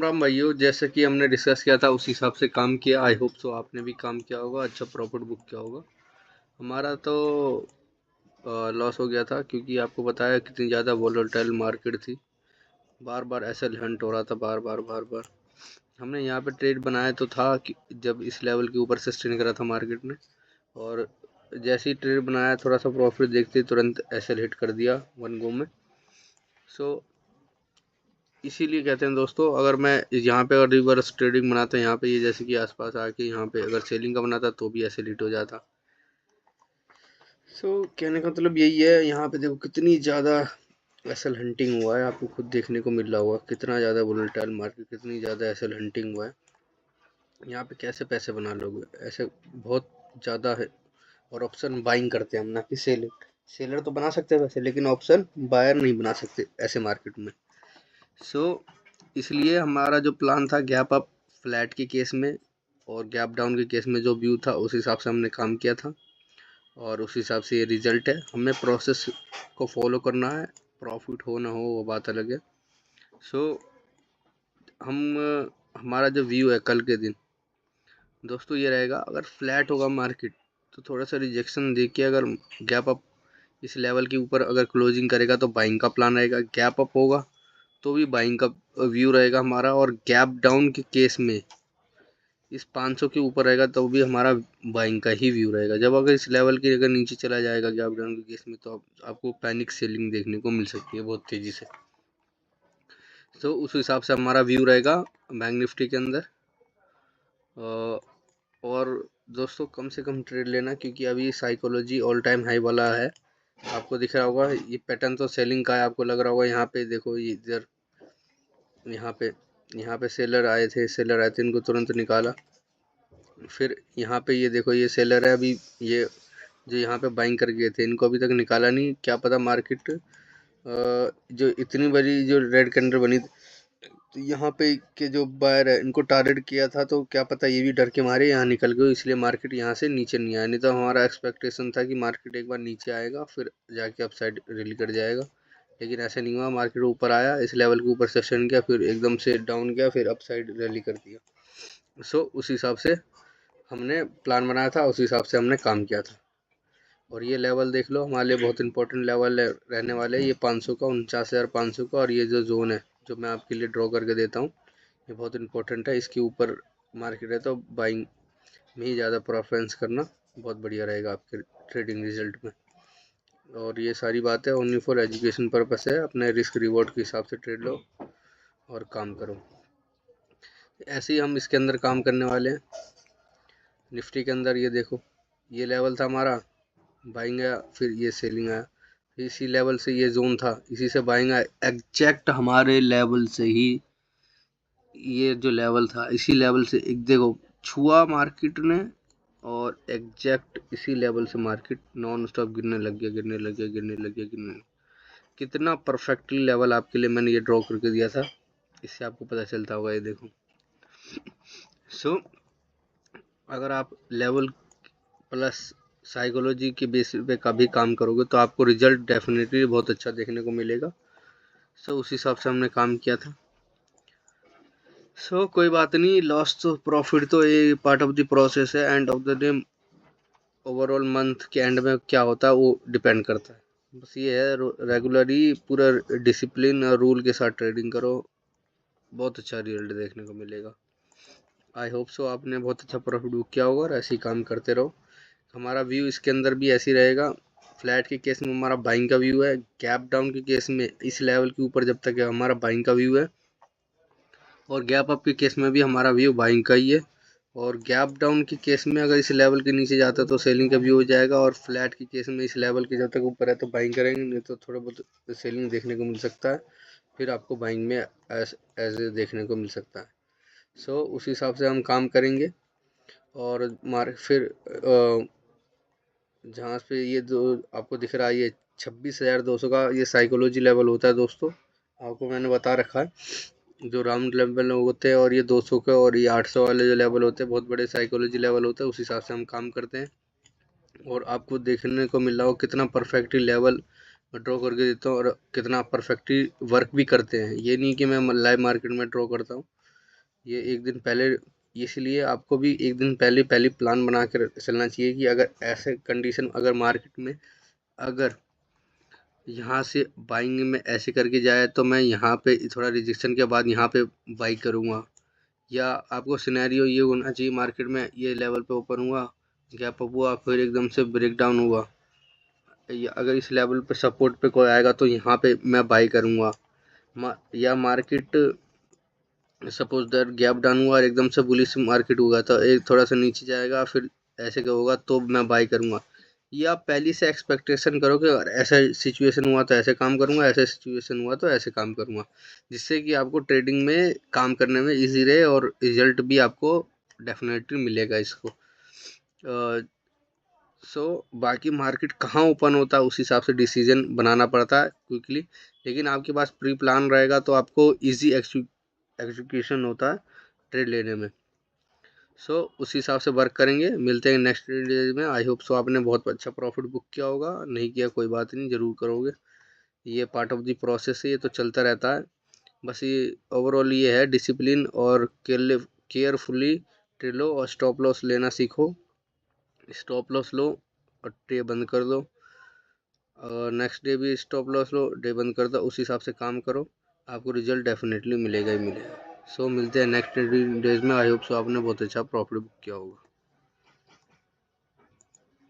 राम भाइयों, जैसे कि हमने डिस्कस किया था उस हिसाब से काम किया। आई होप सो आपने भी काम किया होगा, अच्छा प्रॉफिट बुक किया होगा। हमारा तो लॉस हो गया था, क्योंकि आपको बताया कितनी ज़्यादा वोलेटाइल मार्केट थी। बार बार ऐसा हंट हो रहा था, बार बार बार बार। हमने यहाँ पे ट्रेड बनाया तो था कि जब इस लेवल के ऊपर सस्टेन करा था मार्केट ने, और जैसे ही ट्रेड बनाया थोड़ा सा प्रॉफिट देखते ही तुरंत ऐसे हिट कर दिया वन गो में। सो इसीलिए कहते हैं दोस्तों, अगर मैं यहाँ पे अगर रिवर्स ट्रेडिंग बनाता यहाँ पे, ये जैसे कि आसपास आके यहाँ पे अगर सेलिंग का बनाता तो भी ऐसे हिट हो जाता। कहने का मतलब यही है, यहाँ पे देखो कितनी ज़्यादा एसल हंटिंग हुआ है, आपको खुद देखने को मिल रहा होगा कितना ज़्यादा वोलेटाइल मार्केट, कितनी ज़्यादा एसल हंटिंग हुआ है। यहाँ पे कैसे पैसे बना लोगे, ऐसे बहुत ज़्यादा है। और ऑप्शन बाइंग करते हैं हम, ना कि सेलर। सेलर तो बना सकते हैं वैसे, लेकिन ऑप्शन बायर नहीं बना सकते ऐसे मार्केट में। इसलिए हमारा जो प्लान था गैप अप फ्लैट के केस में और गैप डाउन के केस में जो व्यू था उस हिसाब से हमने काम किया था, और उस हिसाब से ये रिजल्ट है। हमें प्रोसेस को फॉलो करना है, प्रॉफिट हो ना हो वो बात अलग है। हम हमारा जो व्यू है कल के दिन दोस्तों ये रहेगा, अगर फ्लैट होगा मार्केट तो थोड़ा सा रिजेक्शन देके, अगर गैप अप इस लेवल के ऊपर अगर क्लोजिंग करेगा तो बाइंग का प्लान रहेगा। गैप अप होगा तो भी बाइंग का व्यू रहेगा हमारा, और गैप डाउन के केस में इस 500 के ऊपर रहेगा तो भी हमारा बाइंग का ही व्यू रहेगा। जब अगर इस लेवल के अगर नीचे चला जाएगा गैप डाउन के केस में, तो आपको पैनिक सेलिंग देखने को मिल सकती है बहुत तेजी से। उस हिसाब से हमारा व्यू रहेगा बैंक निफ्टी के अंदर। और दोस्तों कम से कम ट्रेड लेना, क्योंकि अभी साइकोलॉजी ऑल टाइम हाई वाला है। आपको दिख रहा होगा ये पैटर्न तो सेलिंग का है, आपको लग रहा होगा यहाँ पे देखो, ये इधर यहाँ पे सेलर आए थे इनको तुरंत निकाला। फिर यहाँ पे ये देखो, ये सेलर है अभी, ये जो यहाँ पे बाइंग कर गए थे इनको अभी तक निकाला नहीं। क्या पता मार्केट जो इतनी बड़ी जो रेड कैंडल बनी, तो यहाँ पे के जो बायर है इनको टारगेट किया था, तो क्या पता ये भी डर के मारे यहाँ निकल गए, इसलिए मार्केट यहाँ से नीचे नहीं आया। नहीं तो हमारा एक्सपेक्टेशन था कि मार्केट एक बार नीचे आएगा फिर जाके अपसाइड रैली कर जाएगा, लेकिन ऐसा नहीं हुआ। मार्केट ऊपर आया, इस लेवल के ऊपर सेशन किया, फिर एकदम से डाउन गया, फिर अपसाइड रैली कर दिया। उस हिसाब से हमने प्लान बनाया था, उस हिसाब से हमने काम किया था। और ये लेवल देख लो, हमारे लिए बहुत इंपॉर्टेंट लेवल रहने वाले हैं ये 500 का, 49,500 का। और ये जो जोन है जो मैं आपके लिए ड्रॉ करके देता हूँ, ये बहुत इंपॉर्टेंट है। इसके ऊपर मार्केट है तो बाइंग में ही ज़्यादा प्रेफरेंस करना बहुत बढ़िया रहेगा आपके ट्रेडिंग रिजल्ट में। और ये सारी बातें ओनली फॉर एजुकेशन पर्पस है, अपने रिस्क रिवॉर्ड के हिसाब से ट्रेड लो और काम करो। ऐसे ही हम इसके अंदर काम करने वाले हैं। निफ्टी के अंदर ये देखो, ये लेवल था हमारा, बाइंग आया, फिर ये सेलिंग आया, इसी लेवल से ये जोन था, इसी से बाइंग आया। एग्जैक्ट हमारे लेवल से ही ये जो लेवल था, इसी लेवल से एक देखो छुआ मार्केट ने, और एग्जैक्ट इसी लेवल से मार्केट नॉन स्टॉप गिरने लग गया, गिरने लग गया, गिरने लग गया, गिरने। कितना परफेक्टली लेवल आपके लिए मैंने ये ड्रॉ करके दिया था, इससे आपको पता चलता होगा। ये देखो, अगर आप लेवल प्लस साइकोलॉजी के बेसिस पे कभी काम करोगे तो आपको रिजल्ट डेफिनेटली बहुत अच्छा देखने को मिलेगा। उस हिसाब से हमने काम किया था। कोई बात नहीं, लॉस तो प्रॉफिट तो ये पार्ट ऑफ द प्रोसेस है। End of the day overall month के एंड में क्या होता है वो डिपेंड करता है। बस ये है, रेगुलरली पूरा डिसिप्लिन और रूल के साथ ट्रेडिंग करो, बहुत अच्छा रिजल्ट देखने को मिलेगा। आई होप सो आपने बहुत अच्छा प्रॉफिट बुक किया होगा, और ऐसे ही काम करते रहो। हमारा व्यू इसके अंदर भी ऐसे ही रहेगा। फ्लैट के केस में हमारा बाइंग का व्यू है, गैप डाउन के केस में इस लेवल के ऊपर जब तक है हमारा बाइंग का व्यू है, और गैप अप के केस में भी हमारा व्यू बाइंग का ही है। और गैप डाउन के केस में अगर इस लेवल के नीचे जाता है तो सेलिंग का व्यू हो जाएगा, और फ्लैट के केस में इस लेवल के जब तक ऊपर है तो बाइंग करेंगे, नहीं तो थोड़ा बहुत सेलिंग देखने को मिल सकता है, फिर आपको बाइंग में एज देखने को मिल सकता है। उस हिसाब से हम काम करेंगे। और फिर जहाँ पे ये जो आपको दिख रहा है ये 26,200 का ये साइकोलॉजी लेवल होता है दोस्तों, आपको मैंने बता रखा है। जो राउंड लेवल होते हैं, और ये 200 के और ये 800 वाले जो लेवल होते हैं बहुत बड़े साइकोलॉजी लेवल होते हैं, उस हिसाब से हम काम करते हैं। और आपको देखने को मिल रहा हो कितना परफेक्टली लेवल ड्रॉ करके देता हूँ, और कितना परफेक्टली वर्क भी करते हैं। ये नहीं कि मैं लाइव मार्केट में ड्रॉ करता हूँ, ये एक दिन पहले, इसलिए आपको भी एक दिन पहले प्लान बना कर चलना चाहिए कि अगर ऐसे कंडीशन, अगर मार्केट में अगर यहाँ से बाइंग में ऐसे करके जाए तो मैं यहाँ पे थोड़ा रिजेक्शन के बाद यहाँ पे बाई करूँगा, या आपको सिनेरियो ये होना चाहिए मार्केट में ये लेवल पे ओपन हुआ, गैप अप हुआ, फिर एकदम से ब्रेक डाउन हुआ, या अगर इस लेवल पे सपोर्ट पे कोई आएगा तो यहाँ पे मैं बाई करूँगा। या market suppose that gap down हुआ और एकदम से बुलिश मार्केट हुआ तो एक थोड़ा सा नीचे जाएगा, फिर ऐसे क्या होगा तो मैं बाई करूँगा। या आप पहले से एक्सपेक्टेशन करो कि अगर ऐसा सिचुएशन हुआ तो ऐसे काम करूँगा, ऐसा सिचुएशन हुआ तो ऐसे काम करूँगा, जिससे कि आपको ट्रेडिंग में काम करने में इजी रहे और रिजल्ट भी आपको डेफिनेटली मिलेगा इसको। सो बाकी मार्केट कहाँ ओपन होता है उस हिसाब से डिसीजन बनाना पड़ता है क्विकली, लेकिन आपके पास प्री प्लान रहेगा तो आपको इजी एग्जीक्यूशन होता है ट्रेड लेने में। सो उस हिसाब से वर्क करेंगे। मिलते हैं नेक्स्ट डेज में। आई होप सो आपने बहुत अच्छा प्रॉफिट बुक किया होगा, नहीं किया कोई बात नहीं, ज़रूर करोगे, ये पार्ट ऑफ द प्रोसेस है, ये तो चलता रहता है। बस ये ओवरऑल ये है, डिसिप्लिन और केयरफुली ट्रेड लो और स्टॉप लॉस लेना सीखो। स्टॉप लॉस लो और डे बंद कर दो, और नेक्स्ट डे भी स्टॉप लॉस लो, डे बंद कर दो, उस हिसाब से काम करो, आपको रिजल्ट डेफिनेटली मिलेगा ही मिलेगा। सो मिलते हैं नेक्स्ट डेज में। आई होप सो आपने बहुत अच्छा प्रॉफिट बुक किया होगा।